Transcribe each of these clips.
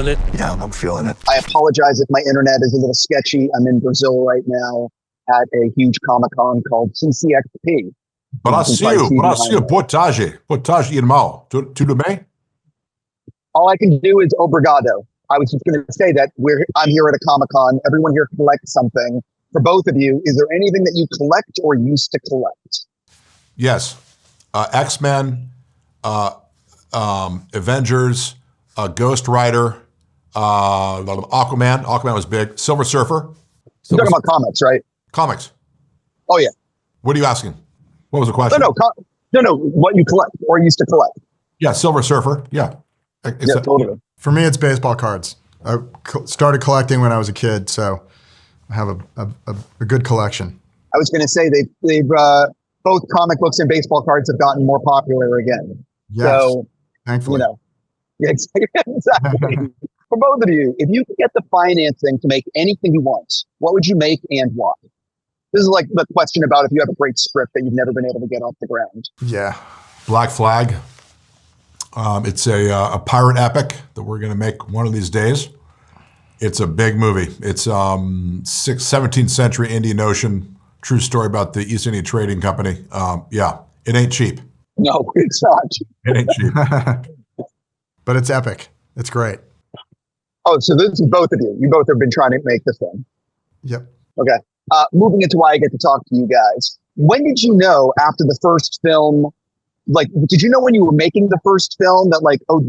feeling it? Yeah, I'm feeling it. I apologize if my internet is a little sketchy. I'm in Brazil right now at a huge Comic-Con called CCXP. Brasil, boa tarde, irmão. Tudo bem? All I can do is obrigado. I was just going to say that I'm here at a Comic-Con. Everyone here collects something. For both of you, is there anything that you collect or used to collect? Yes. X-Men, Avengers, Ghost Rider, Aquaman. Aquaman was big. Silver Surfer. You're talking about comics, right? Comics. Oh, yeah. What are you asking? What was the question? No, what you collect or used to collect. Yeah, Silver Surfer. Yeah. Totally. For me, it's baseball cards. I started collecting when I was a kid, so I have a good collection. I was going to say they've both comic books and baseball cards have gotten more popular again. Yes, so, thankfully. Exactly. For both of you, if you could get the financing to make anything you want, what would you make and why? This is like the question about if you have a great script that you've never been able to get off the ground. Yeah. Black Flag. It's a pirate epic that we're going to make one of these days. It's a big movie. It's 17th century Indian Ocean, true story about the East India Trading Company. Yeah, it ain't cheap. No, it's not. It ain't cheap. But it's epic. It's great. Oh, so this is both of you. You both have been trying to make this one. Yep. Okay. Moving into why I get to talk to you guys. When did you know after the first film, did you know when you were making the first film that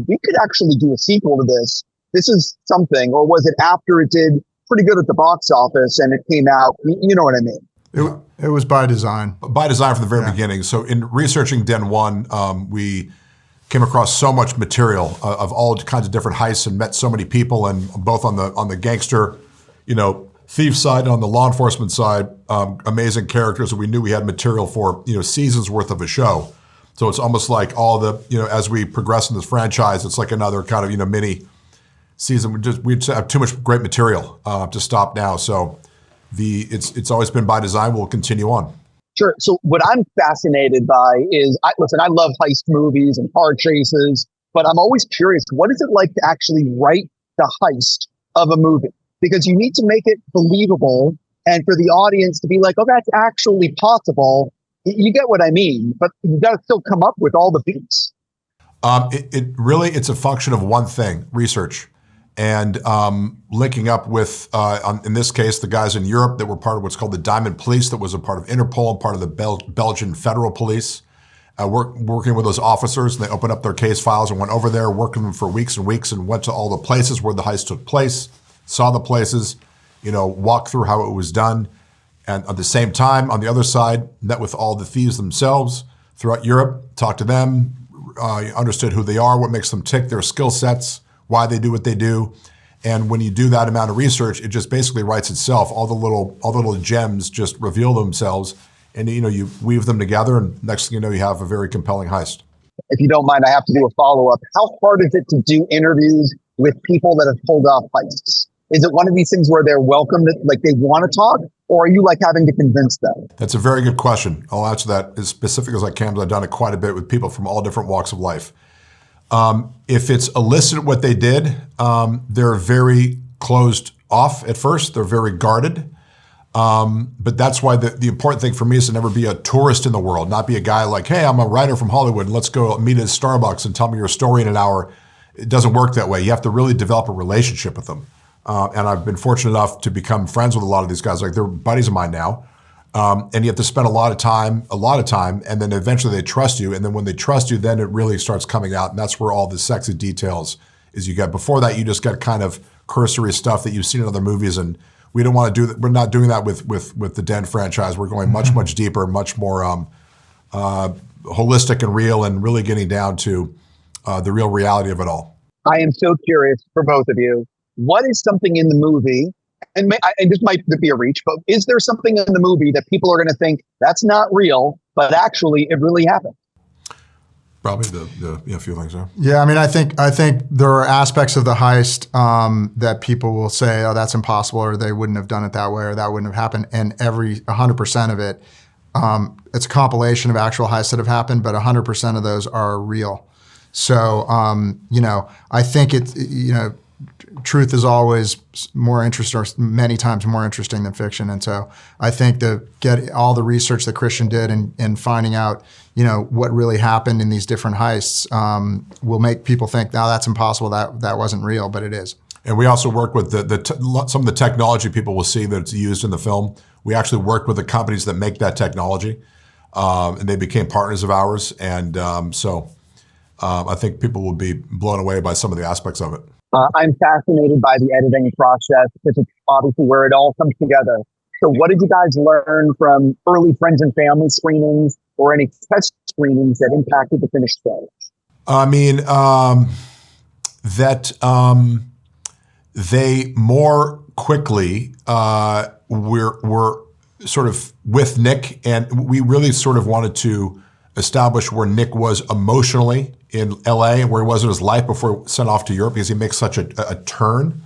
we could actually do a sequel to this? This is something, or was it after it did pretty good at the box office and it came out? You know what I mean? It was by design. By design from the very beginning. So in researching Den 1, we came across so much material of all kinds of different heists and met so many people, and both on the gangster, thief side and on the law enforcement side, amazing characters that we knew we had material for, seasons worth of a show. So it's almost like all the, as we progress in this franchise, it's like another kind of, mini season. We just have too much great material to stop now. So it's always been by design. We'll continue on. Sure. So what I'm fascinated by is, I love heist movies and car chases, but I'm always curious, what is it like to actually write the heist of a movie? Because you need to make it believable and for the audience to be like, oh, that's actually possible. You get what I mean, but you got to still come up with all the beats. It's a function of one thing, research, and linking up with, in this case, the guys in Europe that were part of what's called the Diamond Police, that was a part of Interpol and part of the Belgian Federal Police. Working with those officers, and they opened up their case files and went over there, working them for weeks and weeks, and went to all the places where the heist took place, saw the places, walked through how it was done. And at the same time, on the other side, met with all the thieves themselves throughout Europe, talked to them, understood who they are, what makes them tick, their skill sets, why they do what they do. And when you do that amount of research, it just basically writes itself. All the little gems just reveal themselves, and you weave them together, and next thing you know, you have a very compelling heist. If you don't mind, I have to do a follow-up. How hard is it to do interviews with people that have pulled off heists? Is it one of these things where they're welcome, they want to talk, or are you having to convince them? That's a very good question. I'll answer that as specific as I can, because I've done it quite a bit with people from all different walks of life. If it's illicit what they did, they're very closed off at first. They're very guarded. But that's why the important thing for me is to never be a tourist in the world, not be a guy like, hey, I'm a writer from Hollywood, and let's go meet at Starbucks and tell me your story in an hour. It doesn't work that way. You have to really develop a relationship with them. And I've been fortunate enough to become friends with a lot of these guys. They're buddies of mine now. And you have to spend a lot of time, and then eventually they trust you. And then when they trust you, then it really starts coming out. And that's where all the sexy details is you get. Before that, you just get kind of cursory stuff that you've seen in other movies. And we don't want to do that. We're not doing that with the Den franchise. We're going much, much deeper, much more holistic and real, and really getting down to the real reality of it all. I am so curious for both of you. What is something in the movie, and this might be a reach, but is there something in the movie that people are going to think that's not real, but actually it really happened? Probably the few things, yeah. Yeah, I mean, I think there are aspects of the heist that people will say, oh, that's impossible, or they wouldn't have done it that way, or that wouldn't have happened. And 100% of it, it's a compilation of actual heists that have happened, but 100% of those are real. So, I think truth is always more interesting, or many times more interesting than fiction. And so I think get all the research that Christian did and finding out, what really happened in these different heists will make people think, no, that's impossible. That wasn't real, but it is. And we also work with some of the technology people will see that's used in the film. We actually worked with the companies that make that technology, and they became partners of ours. And I think people will be blown away by some of the aspects of it. I'm fascinated by the editing process because it's obviously where it all comes together. So what did you guys learn from early friends and family screenings or any test screenings that impacted the finished stage? I mean, they more quickly were sort of with Nick, and we really sort of wanted to establish where Nick was emotionally in LA and where he was in his life before he sent off to Europe, because he makes such a turn.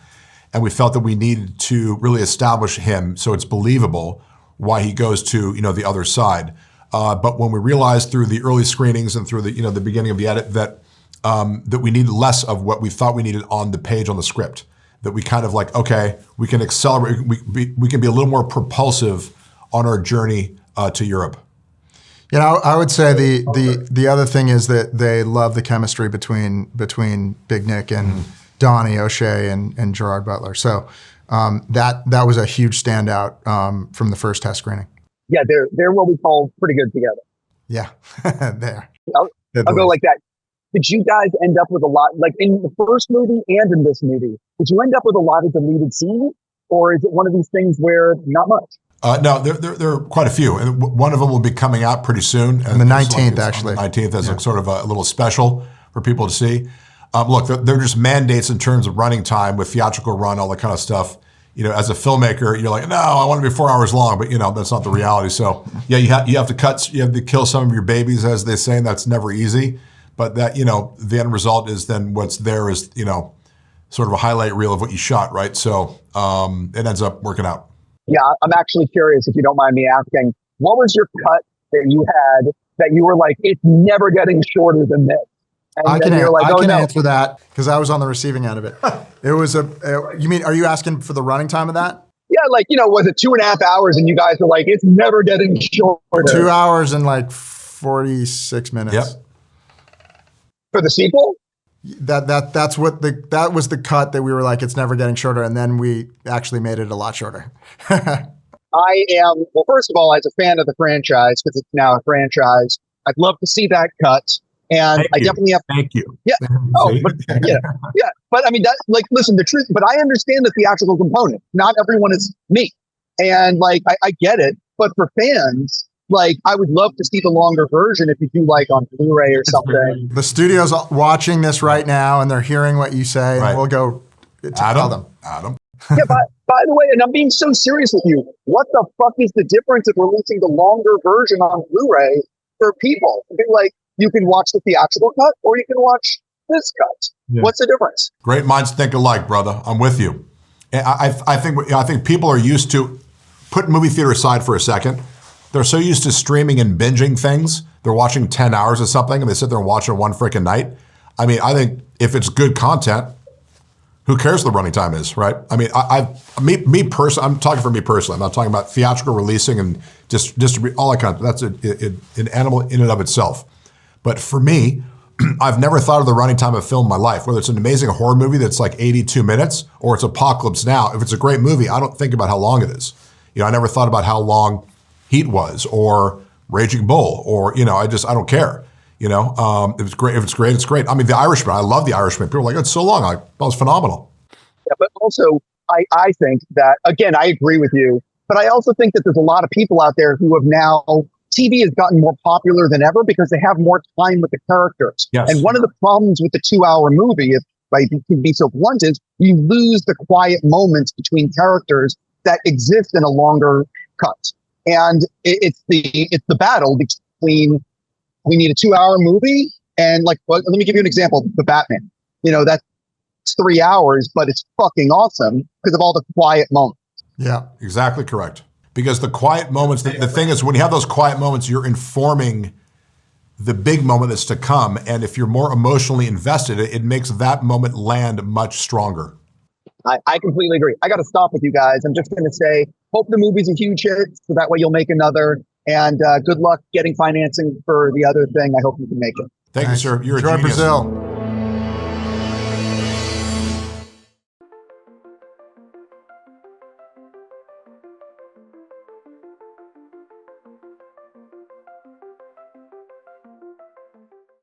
And we felt that we needed to really establish him so it's believable why he goes to, the other side. But when we realized through the early screenings and through the, the beginning of the edit that we needed less of what we thought we needed on the page on the script, that we kind of like, okay, we can accelerate, we can be a little more propulsive on our journey to Europe. I would say the other thing is that they love the chemistry between Big Nick and Donnie, O'Shea, and Gerard Butler. So that was a huge standout from the first test screening. Yeah, they're what we call pretty good together. Yeah, there. I'll go like that. Did you guys end up with a lot, like in the first movie and in this movie, did you end up with a lot of deleted scenes? Or is it one of these things where not much? No, there are quite a few. And one of them will be coming out pretty soon. On the 19th, actually. On the 19th as a sort of a little special for people to see. Look, they're just mandates in terms of running time with theatrical run, all that kind of stuff. As a filmmaker, you're like, no, I want to be 4 hours long, but that's not the reality. So yeah, you have to kill some of your babies, as they say, and that's never easy. But that, the end result is then what's there is, sort of a highlight reel of what you shot, right? So it ends up working out. Yeah, I'm actually curious, if you don't mind me asking, what was your cut that you had that you were like, it's never getting shorter than this? And I can answer that because I was on the receiving end of it. It was you mean, are you asking for the running time of that? Yeah, was it 2.5 hours and you guys were like, it's never getting shorter? 2 hours and 46 minutes. Yep. For the sequel? That was the cut that we were like, it's never getting shorter, and then we actually made it a lot shorter. First of all, as a fan of the franchise, because it's now a franchise, I'd love to see that cut. And definitely have. Thank you. Yeah. Yeah. But I mean, listen, the truth. But I understand the theatrical component. Not everyone is me, and I get it. But for fans, I would love to see the longer version if you do on Blu-ray or something. The studio's watching this right now, and they're hearing what you say, and we'll go tell them. Adam. Yeah. By the way, and I'm being so serious with you. What the fuck is the difference of releasing the longer version on Blu-ray for people? You can watch the theatrical cut, or you can watch this cut. Yeah. What's the difference? Great minds think alike, brother. I'm with you. And I think people are used to put movie theater aside for a second. They're so used to streaming and binging things. They're watching 10 hours of something, and they sit there and watch it one freaking night. I mean, I think if it's good content, who cares what the running time is, right? I mean, me personally, I'm talking for me personally. I'm not talking about theatrical releasing and distribute all that kind of. That's an animal in and of itself. But for me, I've never thought of the running time of film in my life, whether it's an amazing horror movie that's 82 minutes or it's Apocalypse Now. If it's a great movie, I don't think about how long it is. I never thought about how long Heat was or Raging Bull or, I don't care. If it's great, it's great. I mean, The Irishman, I love The Irishman. People are like, it's so long. That was phenomenal. Yeah, but also, I think that, again, I agree with you, but I also think that there's a lot of people out there who have now, TV has gotten more popular than ever because they have more time with the characters. Yes. And one of the problems with the 2-hour movie, if I can be so blunt, is you lose the quiet moments between characters that exist in a longer cut. And it's the battle between, we need a 2-hour movie and let me give you an example. The Batman, that's 3 hours, but it's fucking awesome because of all the quiet moments. Yeah, exactly correct. Because the quiet moments, the thing is, when you have those quiet moments, you're informing the big moment that's to come. And if you're more emotionally invested, it makes that moment land much stronger. I completely agree. I got to stop with you guys. I'm just going to say, hope the movie's a huge hit, so that way you'll make another. And good luck getting financing for the other thing. I hope you can make it. Thank you, sir. You're a Enjoy genius. Brazil.